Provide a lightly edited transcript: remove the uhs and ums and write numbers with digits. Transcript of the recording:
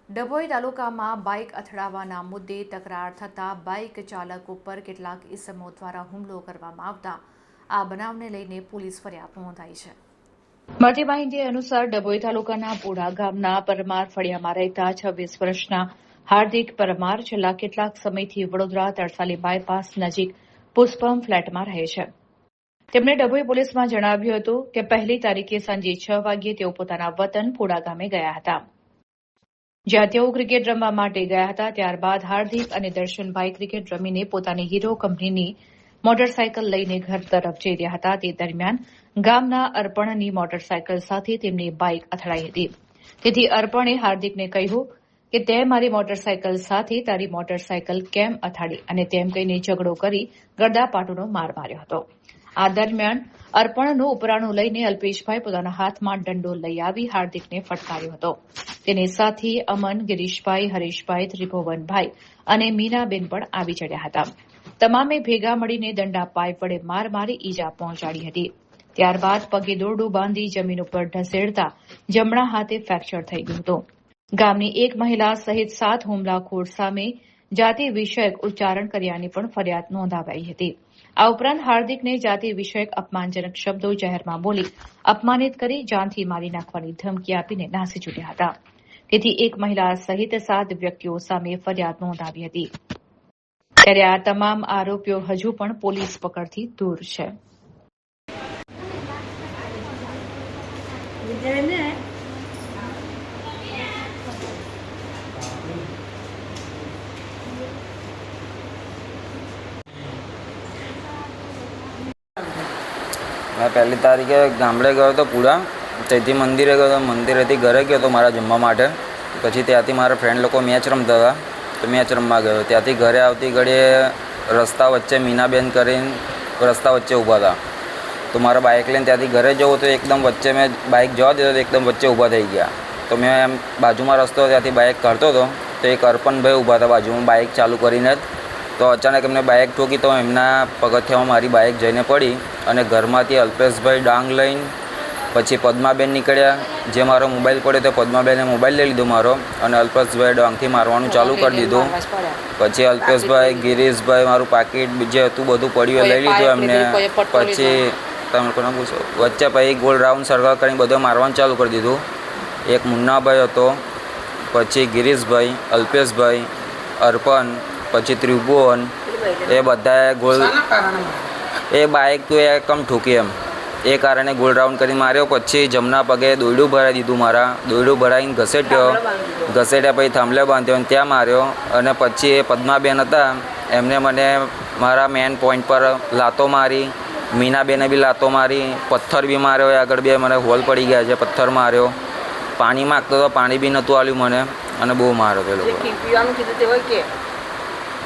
ડભોઈ તાલુકામાં બાઇક અથડાવાના મુદ્દે તકરાર થતાં બાઇક ચાલક ઉપર કેટલાક ઇસમો દ્વારા હુમલો કરવામાં આવતા આ બનાવને લઈને પોલીસ ફરિયાદ નોંધાઈ છે। મળતી માહિતી અનુસાર ડભોઈ તાલુકાના પુડા ગામના પરમાર ફળિયામાં રહેતા 26 વર્ષના હાર્દિક પરમાર છેલ્લા કેટલાક સમયથી વડોદરા તરસાલી બાયપાસ નજીક પુષ્પમ ફ્લેટમાં રહે છે। તેમણે ડભોઈ પોલીસમાં જણાવ્યું હતું કે 1 તારીખે સાંજે 6 વાગ્યે તેઓ પોતાના વતન પુડા ગામે ગયા હતા, જ્યાં તેઓ ક્રિકેટ રમવા માટે ગયા હતા। ત્યારબાદ હાર્દિક અને દર્શનભાઈ ક્રિકેટ રમીને પોતાની હીરો કંપનીની મોટરસાયકલ લઈને ઘર તરફ જઈ રહ્યા હતા। તે દરમિયાન ગામના અર્પણની મોટરસાયકલ સાથે તેમની બાઇક અથડાઈ હતી। તેથી અર્પણે હાર્દિકને કહ્યું કે તે મારી મોટરસાયકલ સાથે તારી મોટરસાયકલ કેમ અથાડી અને તેમ કહીને ઝઘડો કરી ગરદાપાટુનો માર માર્યો હતો। આ દરમિયાન અર્પણનું ઉપરાણું લઈને અલ્પેશભાઈ પોતાના હાથમાં દંડો લઈ આવી હાર્દિકને ફટકાર્યો હતો। તેની સાથી અમન, ગિરીશભાઈ, હરીશભાઈ, ત્રિભુવનભાઈ અને મીનાબેન પણ આવી ચડ્યા હતા। તમામે ભેગા મળીને દંડા પાઇપ વડે માર મારી ઈજા પહોંચાડી હતી। ત્યારબાદ પગે દોરડું બાંધી જમીન ઉપર ઢસેડતા જમણા હાથે ફ્રેક્ચર થઈ ગયું હતું। ગામની એક મહિલા સહિત 7 હુમલાખોર સામે જાતિ વિષયક ઉચ્ચારણ કર્યાની પણ ફરિયાદ નોંધાવાઈ હતી। આ ઉપરાંત હાર્દિકને જાતિ વિષયક અપમાનજનક શબ્દો જાહેરમાં બોલી અપમાનિત કરી જાનથી મારી નાખવાની ધમકી આપીને નાસી છૂટ્યા હતા। તેથી એક મહિલા સહિત 7 વ્યક્તિઓ સામે ફરિયાદ નોંધાવી હતી। ત્યારે આ તમામ આરોપીઓ હજુ પણ પોલીસ પકડથી દૂર છે। मैं 1 तारीखे गामडे गयो तो पूरा त्याथी मंदिरे गयो तो मंदिरेथी घरे गयो तो मारा जमवा माटे। पछी त्याथी मारा फ्रेंड लोग मैच रमता था तो मैच रमवा गयो। त्याथी घरे आवती घड़ीए रस्ता वच्चे मीनाबेन करीने रस्ता वच्चे ऊभा था तो मारा बाइक लईने त्याथी घरे जवो तो एकदम वच्चे मैं बाइक जवा दीधो तो एकदम वच्चे ऊभा थई गया। तो मैं बाजू में रस्तो त्याथी बाइक करतो तो एक अर्पणभाई ऊभा था बाजू में बाइक चालू करीने तो अचानक एमने बाइक ठोकी तो एमना पगथियामां मारी बाइक जईने पड़ी અને ઘરમાંથી અલ્પેશભાઈ ડાંગ લઈને પછી પદ્માબેન નીકળ્યા। જે મારો મોબાઈલ પડ્યો તો પદ્માબેને મોબાઈલ લઈ લીધો મારો અને અલ્પેશભાઈ ડાંગથી મારવાનું ચાલુ કરી દીધું। પછી અલ્પેશભાઈ, ગિરીશભાઈ મારું પાકીટ જે હતું બધું પડ્યું લઈ લીધું એમને। પછી તમે કોને પૂછો વચ્ચે પછી ગોળ રાઉન્ડ સર્કલ કરીને બધું મારવાનું ચાલુ કરી દીધું। એક મુન્નાભાઈ હતો, પછી ગિરીશભાઈ, અલ્પેશભાઈ, અર્પણ, પછી ત્રિભુવન, એ બધાએ ગોળ એ બાઇક તો એકમ ઠોકી એમ એ કારણે ગોળ રાઉન્ડ કરીને માર્યો। પછી જમણા પગે દોરડું ભરાઈ દીધું મારા, દોરડું ભરાઈને ઘસેટ્યા પછી થાંભલે બાંધ્યો અને ત્યાં માર્યો। અને પછી એ પદ્માબેન હતા એમને મને મારા મેન પોઈન્ટ પર લાતો મારી, મીનાબેને બી લાતો મારી, પથ્થર બી માર્યો। આગળ બે મને હોલ પડી ગયા છે, પથ્થર માર્યો। પાણી માગતો તો પાણી બી નહોતું આલ્યું મને અને બહુ માર્યો તે લોકો।